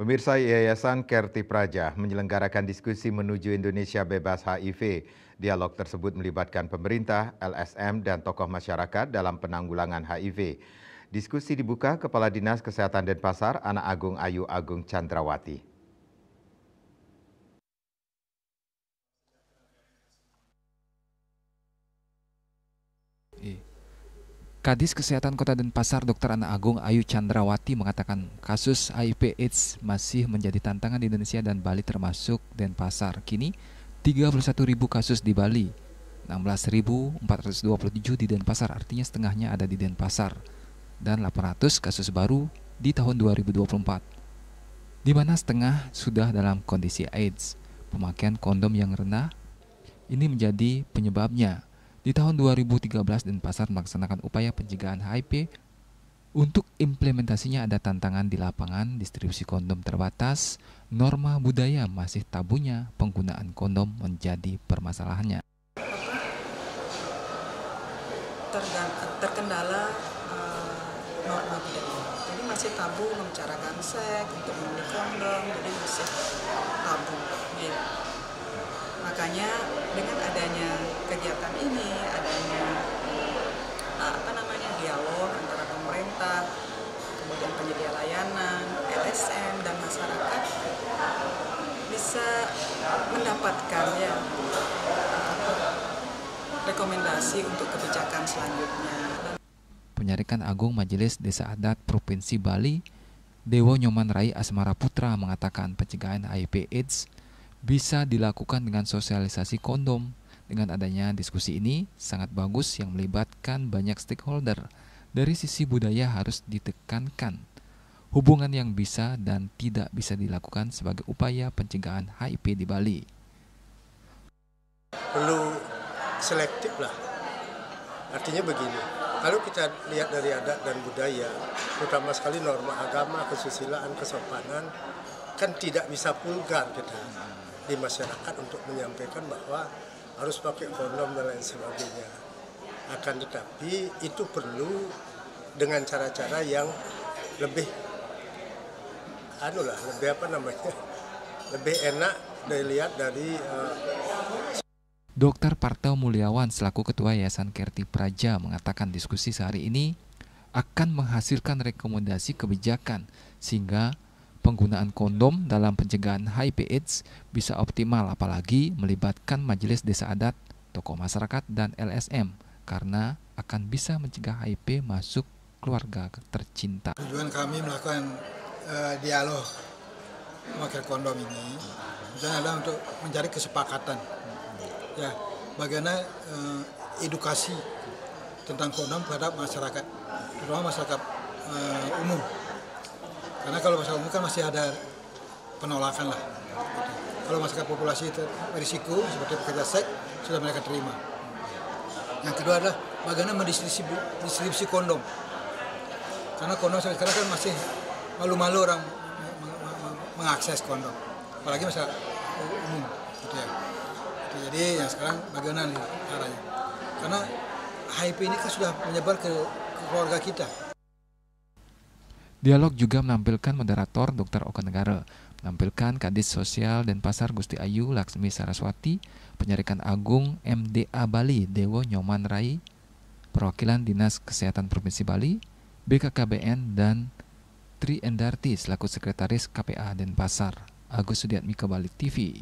Pemirsa, Yayasan Kerti Praja menyelenggarakan diskusi menuju Indonesia bebas HIV. Dialog tersebut melibatkan pemerintah, LSM, dan tokoh masyarakat dalam penanggulangan HIV. Diskusi dibuka Kepala Dinas Kesehatan Denpasar, Anak Agung Ayu Agung Chandrawati. Kadis Kesehatan Kota Denpasar Dr. Anak Agung Ayu Chandrawati mengatakan kasus HIV/AIDS masih menjadi tantangan di Indonesia dan Bali termasuk Denpasar. Kini 31.000 kasus di Bali, 16.427 di Denpasar, artinya setengahnya ada di Denpasar, dan 800 kasus baru di tahun 2024, di mana setengah sudah dalam kondisi AIDS. Pemakaian kondom yang rendah ini menjadi penyebabnya. Di tahun 2013, Denpasar melaksanakan upaya pencegahan HIV. Untuk implementasinya ada tantangan di lapangan, distribusi kondom terbatas, norma budaya masih tabunya penggunaan kondom menjadi permasalahannya. Terkendala norma budaya. Jadi masih tabu membicarakan seks, untuk membeli kondom, jadi masih tabu. Ya. Makanya dengan adanya kegiatan ini, adanya dialog antara pemerintah, kemudian penyedia layanan, LSM, dan masyarakat bisa mendapatkan rekomendasi untuk kebijakan selanjutnya. Penyarikan Agung Majelis Desa Adat Provinsi Bali, Dewo Nyoman Rai Asmara Putra mengatakan pencegahan HIV/AIDS bisa dilakukan dengan sosialisasi kondom. Dengan adanya diskusi ini sangat bagus yang melibatkan banyak stakeholder. Dari sisi budaya harus ditekankan hubungan yang bisa dan tidak bisa dilakukan sebagai upaya pencegahan HIV di Bali. Perlu selektif lah. Artinya begini, kalau kita lihat dari adat dan budaya, terutama sekali norma agama, kesusilaan, kesopanan, kan tidak bisa vulgar kita di masyarakat untuk menyampaikan bahwa harus pakai kondom dan lain sebagainya. Akan tetapi itu perlu dengan cara-cara yang lebih lebih enak dilihat dari Dr. Parto Mulyawan selaku Ketua Yayasan Kerti Praja mengatakan diskusi sehari ini akan menghasilkan rekomendasi kebijakan sehingga penggunaan kondom dalam pencegahan HIV/AIDS bisa optimal, apalagi melibatkan majelis desa adat, tokoh masyarakat, dan LSM, karena akan bisa mencegah HIV masuk keluarga tercinta. Tujuan kami melakukan dialog memakai kondom ini, misalnya adalah untuk mencari kesepakatan, ya, bagaimana edukasi tentang kondom terhadap masyarakat, terutama masyarakat umum. Karena kalau masyarakat umum kan masih ada penolakan lah. Kalau masyarakat populasi berisiko seperti pekerja seks sudah mereka terima. Yang kedua adalah bagaimana mendistribusi kondom. Karena kondom sekarang kan masih malu-malu orang mengakses kondom, apalagi masyarakat umum. Gitu ya. Jadi yang sekarang bagaimana nih caranya? Karena HIV ini kan sudah menyebar ke keluarga kita. Dialog juga menampilkan moderator Dr. Oka Negara, menampilkan Kadis Sosial Denpasar Gusti Ayu Laksmi Saraswati, Penyarikan Agung MDA Bali Dewo Nyoman Rai, perwakilan Dinas Kesehatan Provinsi Bali, BKKBN, dan Tri Endarti selaku Sekretaris KPA Denpasar. Agus Sudiatmika, Bali TV.